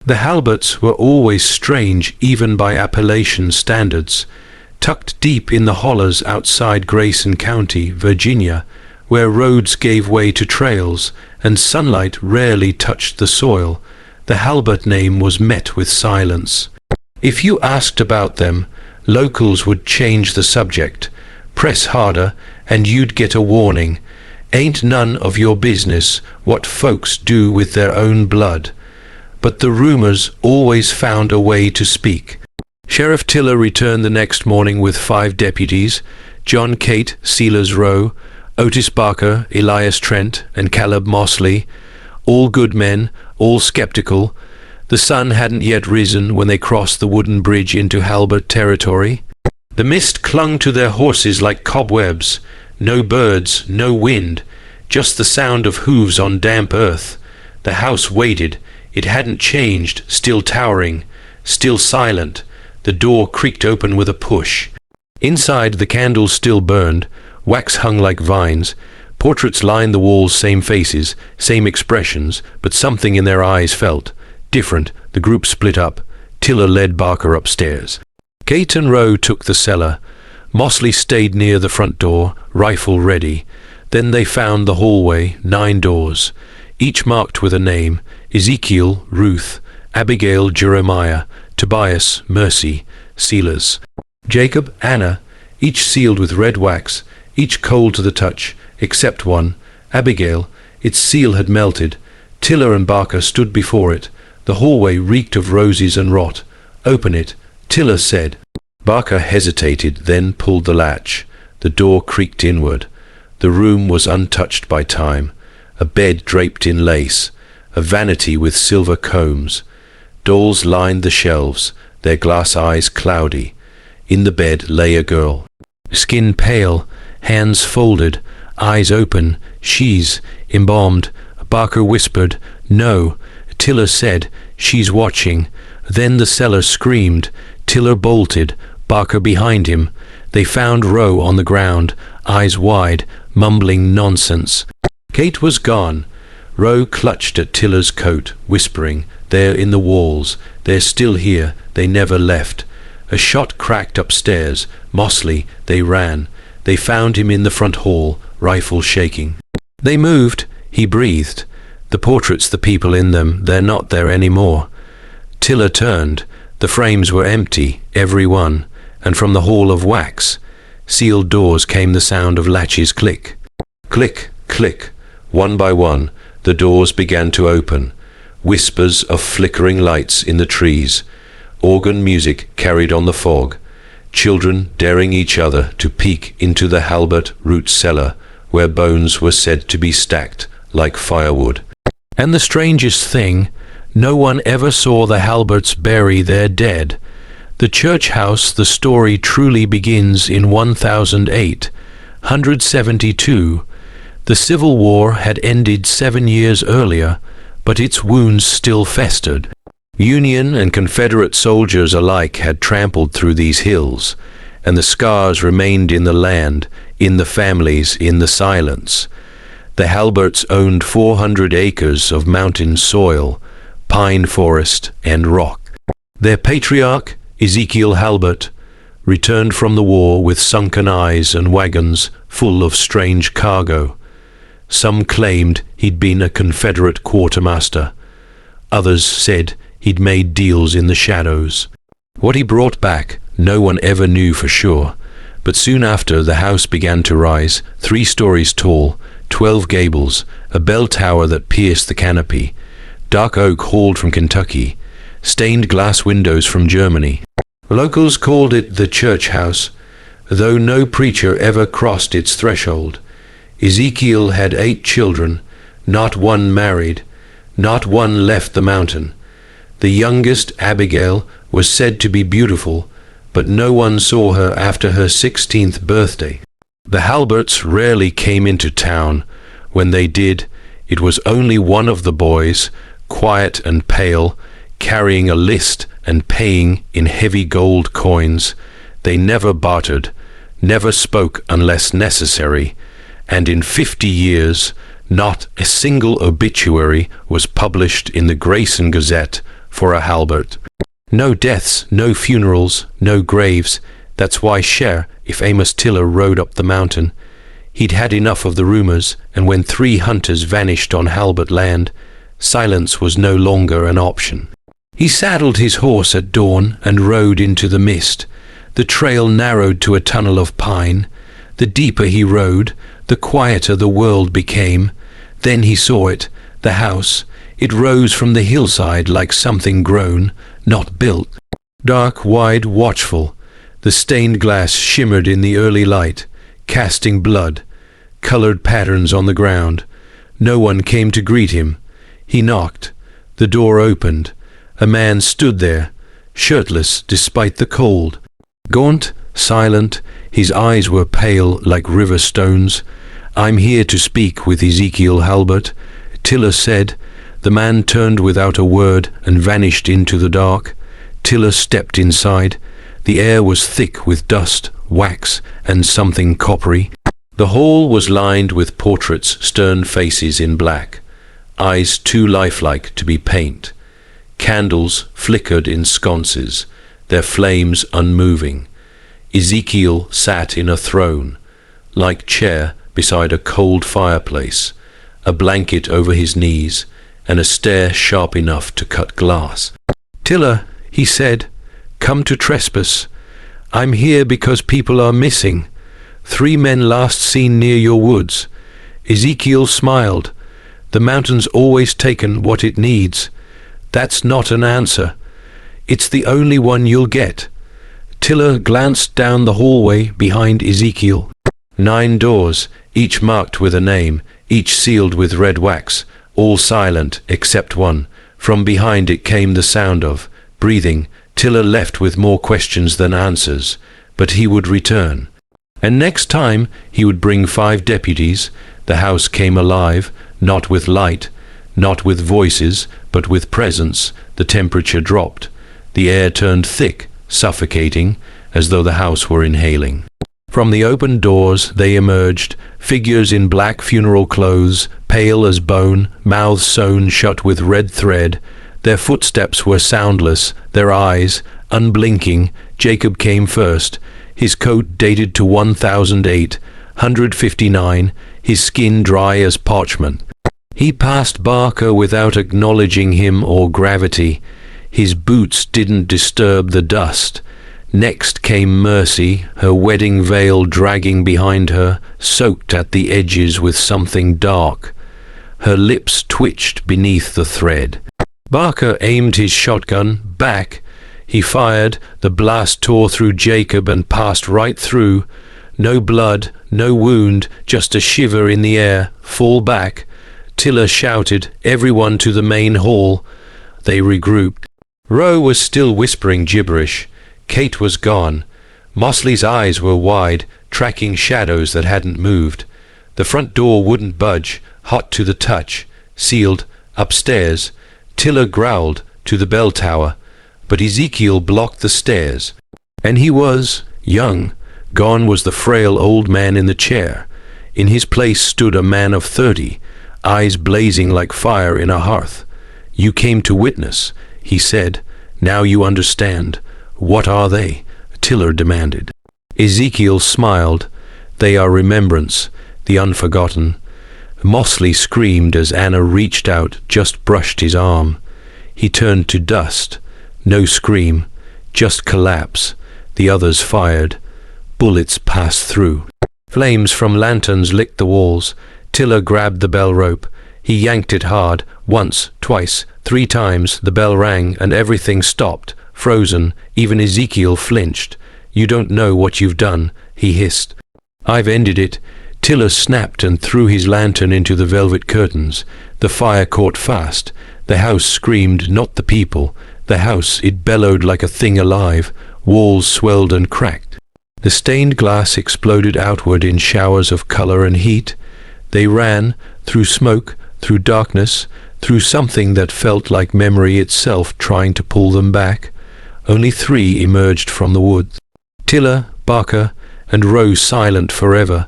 The Halberts were always strange even by Appalachian standards, tucked deep in the hollers outside Grayson County, Virginia, where roads gave way to trails and sunlight rarely touched the soil. The Halbert name was met with silence. If you asked about them, locals would change the subject, press harder, and you'd get a warning. Ain't none of your business what folks do with their own blood. But the rumors always found a way to speak. Sheriff Tiller returned the next morning with 5 deputies, John Cate, Sealers Row, Otis Barker, Elias Trent, and Caleb Mosley, all good men, all skeptical. The sun hadn't yet risen when they crossed the wooden bridge into Halbert territory. The mist clung to their horses like cobwebs. No birds, no wind, just the sound of hooves on damp earth. The house waited. It hadn't changed, still towering, still silent. The door creaked open with a push. Inside, the candles still burned, wax hung like vines. Portraits lined the walls, same faces, same expressions, but something in their eyes felt different. The group split up. Tiller led Barker upstairs. Cate and Rowe took the cellar. Mosley stayed near the front door, rifle ready. Then they found the hallway, 9 doors, each marked with a name: Ezekiel, Ruth, Abigail, Jeremiah, Tobias, Mercy, Sealers, Jacob, Anna, each sealed with red wax, each cold to the touch, except one, Abigail. Its seal had melted. Tiller and Barker stood before it. The hallway reeked of roses and rot. "Open it," Tiller said. Barker hesitated, then pulled the latch. The door creaked inward. The room was untouched by time. A bed draped in lace, a vanity with silver combs. Dolls lined the shelves, their glass eyes cloudy. In the bed lay a girl, skin pale, hands folded, eyes open. "She's embalmed." Barker whispered, "No." Tiller said, "She's watching." Then the cellar screamed. Tiller bolted, Barker behind him. They found Rowe on the ground, eyes wide, mumbling nonsense. Cate was gone. Rowe clutched at Tiller's coat, whispering, "They're in the walls. They're still here. They never left." A shot cracked upstairs. Mosley, they ran. They found him in the front hall, rifle shaking. "They moved," he breathed. "The portraits, the people in them, they're not there anymore." Tiller turned. The frames were empty, every one, and from the hall of wax, sealed doors, came the sound of latches click. Click, click. One by one, the doors began to open. Whispers of flickering lights in the trees. Organ music carried on the fog. Children daring each other to peek into the Halbert root cellar, where bones were said to be stacked like firewood. And the strangest thing, no one ever saw the Halberts bury their dead. The church house, the story truly begins in 1008, 172. The Civil War had ended 7 years earlier, but its wounds still festered. Union and Confederate soldiers alike had trampled through these hills, and the scars remained in the land, in the families, in the silence. The Halberts owned 400 acres of mountain soil, pine forest, and rock. Their patriarch, Ezekiel Halbert, returned from the war with sunken eyes and wagons full of strange cargo. Some claimed he'd been a Confederate quartermaster. Others said he'd made deals in the shadows. What he brought back, no one ever knew for sure. But soon after, the house began to rise, 3 stories tall, 12 gables, a bell tower that pierced the canopy, dark oak hauled from Kentucky, stained glass windows from Germany. Locals called it the church house, though no preacher ever crossed its threshold. Ezekiel had 8 children, not one married, not one left the mountain. The youngest, Abigail, was said to be beautiful, but no one saw her after her 16th birthday. The Halberts rarely came into town. When they did, it was only one of the boys, quiet and pale, carrying a list and paying in heavy gold coins. They never bartered, never spoke unless necessary, and in 50 years not a single obituary was published in the Grayson Gazette for a halberd. No deaths, no funerals, no graves. That's why if Amos Tiller rode up the mountain, he'd had enough of the rumours, and when 3 hunters vanished on halberd land, silence was no longer an option. He saddled his horse at dawn and rode into the mist. The trail narrowed to a tunnel of pine. The deeper he rode, the quieter the world became. Then he saw it, the house. It rose from the hillside like something grown, not built. Dark, wide, watchful. The stained glass shimmered in the early light, casting blood, coloured patterns on the ground. No one came to greet him. He knocked. The door opened. A man stood there, shirtless despite the cold. Gaunt, silent, his eyes were pale like river stones. "I'm here to speak with Ezekiel Halbert," Tiller said. The man turned without a word and vanished into the dark. Tiller stepped inside. The air was thick with dust, wax, and something coppery. The hall was lined with portraits, stern faces in black, eyes too lifelike to be paint. Candles flickered in sconces, their flames unmoving. Ezekiel sat in a throne, like chair beside a cold fireplace, a blanket over his knees, and a stare sharp enough to cut glass. "Tiller," he said, "come to trespass. I'm here because people are missing. 3 men last seen near your woods." Ezekiel smiled. "The mountain's always taken what it needs. That's not an answer. It's the only one you'll get." Tiller glanced down the hallway behind Ezekiel. 9 doors, each marked with a name, each sealed with red wax, all silent except one. From behind it came the sound of breathing. Tiller left with more questions than answers, but he would return. And next time he would bring 5 deputies. The house came alive, not with light, not with voices, but with presence. The temperature dropped. The air turned thick, suffocating, as though the house were inhaling. From the open doors they emerged, figures in black funeral clothes, pale as bone, mouths sewn shut with red thread. Their footsteps were soundless, their eyes unblinking. Jacob came first, his coat dated to 1008, 159, his skin dry as parchment. He passed Barker without acknowledging him or gravity. His boots didn't disturb the dust. Next came Mercy, her wedding veil dragging behind her, soaked at the edges with something dark. Her lips twitched beneath the thread. Barker aimed his shotgun back. He fired. The blast tore through Jacob and passed right through. No blood, no wound, just a shiver in the air. "Fall back." Tiller shouted, "Everyone to the main hall." They regrouped. Rowe was still whispering gibberish. Kate was gone. Mosley's eyes were wide, tracking shadows that hadn't moved. The front door wouldn't budge, hot to the touch. Sealed. Upstairs. Tiller growled to the bell tower, but Ezekiel blocked the stairs. And he was young. Gone was the frail old man in the chair. In his place stood a man of 30, eyes blazing like fire in a hearth. "You came to witness," he said. "Now you understand. What are they?" Tiller demanded. Ezekiel smiled. "They are remembrance, the unforgotten." Mosley screamed as Anna reached out, just brushed his arm. He turned to dust. No scream, just collapse. The others fired. Bullets passed through. Flames from lanterns licked the walls. Tiller grabbed the bell rope. He yanked it hard, once, twice, 3 times. The bell rang and everything stopped, frozen. Even Ezekiel flinched. "You don't know what you've done," he hissed. "I've ended it." Tiller snapped and threw his lantern into the velvet curtains. The fire caught fast. The house screamed, not the people. The house, it bellowed like a thing alive. Walls swelled and cracked. The stained glass exploded outward in showers of color and heat. They ran, through smoke, through darkness, through something that felt like memory itself trying to pull them back. Only 3 emerged from the woods. Tiller, Barker, and Rowe silent forever.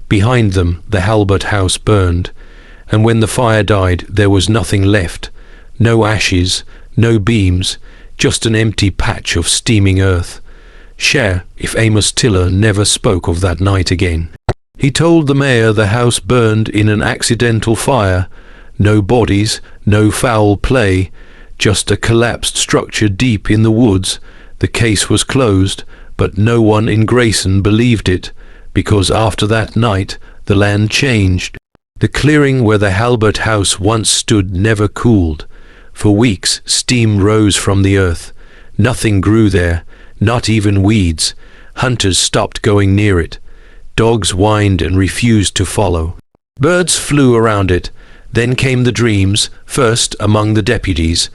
Behind them the Halbert house burned, and when the fire died there was nothing left. No ashes, no beams, just an empty patch of steaming earth. Cher, if Amos Tiller never spoke of that night again. He told the mayor the house burned in an accidental fire. No bodies, no foul play, just a collapsed structure deep in the woods. The case was closed, but no one in Grayson believed it, because after that night the land changed. The clearing where the Halbert house once stood never cooled. For weeks steam rose from the earth. Nothing grew there, not even weeds. Hunters stopped going near it. Dogs whined and refused to follow. Birds flew around it. Then came the dreams, first among the deputies.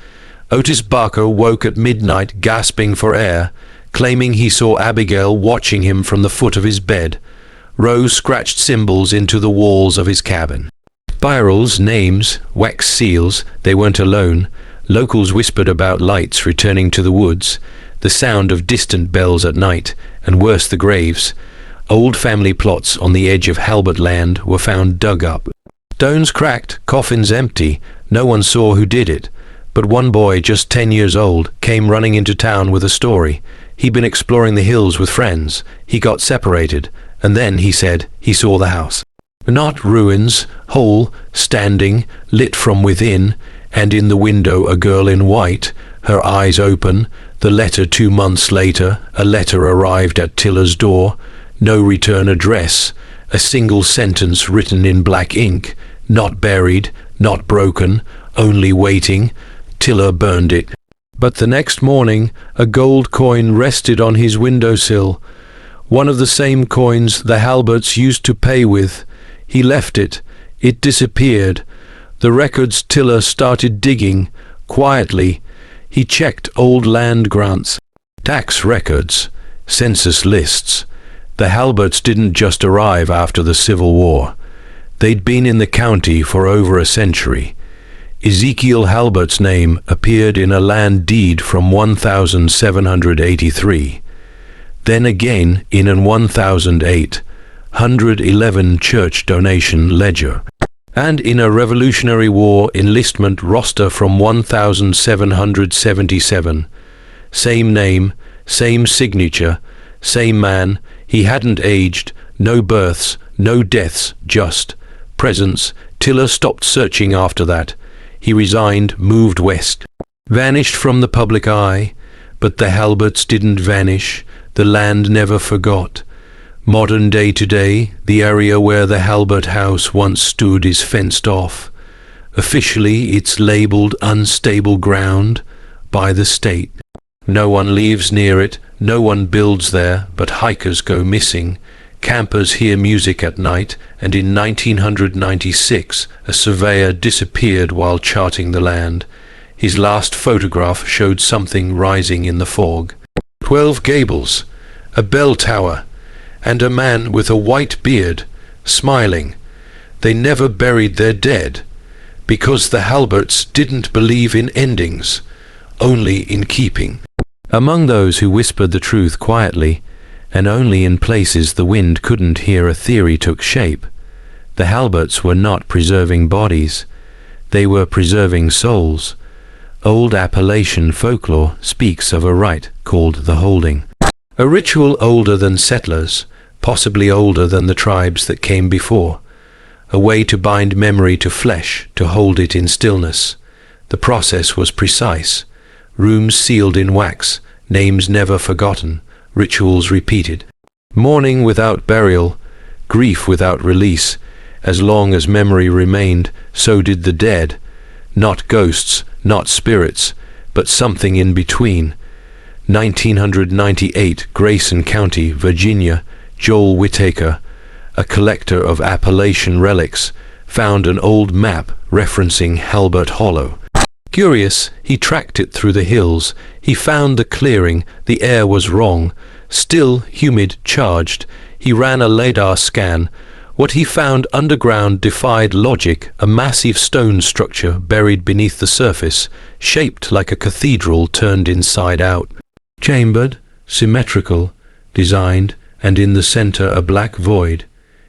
Otis Barker woke at midnight gasping for air, claiming he saw Abigail watching him from the foot of his bed. Rose scratched symbols into the walls of his cabin. Spirals, names, wax seals, they weren't alone. Locals whispered about lights returning to the woods, the sound of distant bells at night, and worse, the graves. Old family plots on the edge of Halbert land were found dug up. Stones cracked, coffins empty. No one saw who did it. But one boy, just 10 years old, came running into town with a story. He'd been exploring the hills with friends. He got separated, and then, he said, he saw the house. Not ruins, whole, standing, lit from within, and in the window a girl in white, her eyes open. The letter 2 months later, a letter arrived at Tiller's door. No return address. A single sentence written in black ink. Not buried, not broken, only waiting. Tiller burned it. But the next morning, a gold coin rested on his windowsill. One of the same coins the Halberts used to pay with. He left it. It disappeared. The records Tiller started digging, quietly. He checked old land grants, tax records, census lists. The Halberts didn't just arrive after the Civil War. They'd been in the county for over a century. Ezekiel Halbert's name appeared in a land deed from 1783. Then again in an 1008, 111 church donation ledger. And in a Revolutionary War enlistment roster from 1777. Same name, same signature, same man. He hadn't aged, no births, no deaths, just presence. Tiller stopped searching after that. He resigned, moved west, vanished from the public eye. But the Halberts didn't vanish. The land never forgot. Modern day today, the area where the Halbert house once stood is fenced off. Officially, it's labeled unstable ground by the state. No one lives near it, no one builds there, but hikers go missing. Campers hear music at night, and in 1996, a surveyor disappeared while charting the land. His last photograph showed something rising in the fog. 12 gables, a bell tower, and a man with a white beard, smiling. They never buried their dead, because the Halberts didn't believe in endings, only in keeping. Among those who whispered the truth quietly, and only in places the wind couldn't hear, a theory took shape. The Halberts were not preserving bodies, they were preserving souls. Old Appalachian folklore speaks of a rite called the holding. A ritual older than settlers, possibly older than the tribes that came before. A way to bind memory to flesh, to hold it in stillness. The process was precise. Rooms sealed in wax, names never forgotten, rituals repeated. Mourning without burial, grief without release. As long as memory remained, so did the dead. Not ghosts, not spirits, but something in between. 1998, Grayson County, Virginia. Joel Whittaker, a collector of Appalachian relics, found an old map referencing Halbert Hollow. Curious, he tracked it through the hills. He found the clearing. The air was wrong. Still humid, charged. He ran a LiDAR scan. What he found underground defied logic, a massive stone structure buried beneath the surface, shaped like a cathedral turned inside out. Chambered, symmetrical, designed, and in the center a black void.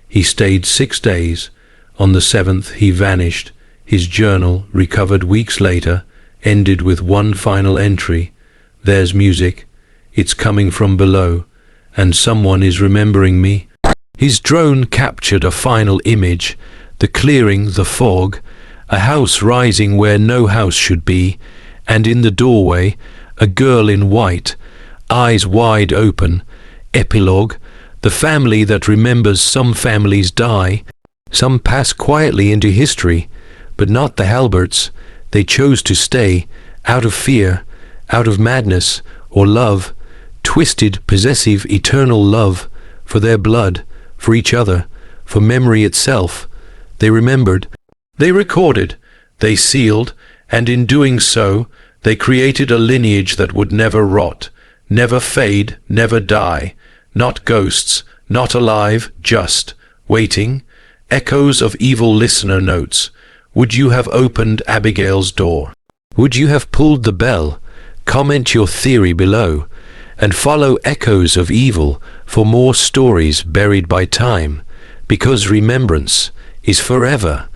He stayed 6 days. On the 7th he vanished. His journal, recovered weeks later, ended with one final entry. There's music. It's coming from below, and someone is remembering me. His drone captured a final image, the clearing, the fog, a house rising where no house should be, and in the doorway, a girl in white, eyes wide open. Epilogue, the family that remembers. Some families die, some pass quietly into history, but not the Halberts. They chose to stay, out of fear, out of madness, or love, twisted, possessive, eternal love, for their blood, for each other, for memory itself. They remembered, they recorded, they sealed, and in doing so, they created a lineage that would never rot, never fade, never die. Not ghosts, not alive, just waiting. Echoes of evil listener notes. Would you have opened Abigail's door? Would you have pulled the bell? Comment your theory below, and follow Echoes of Evil for more stories buried by time, because remembrance is forever.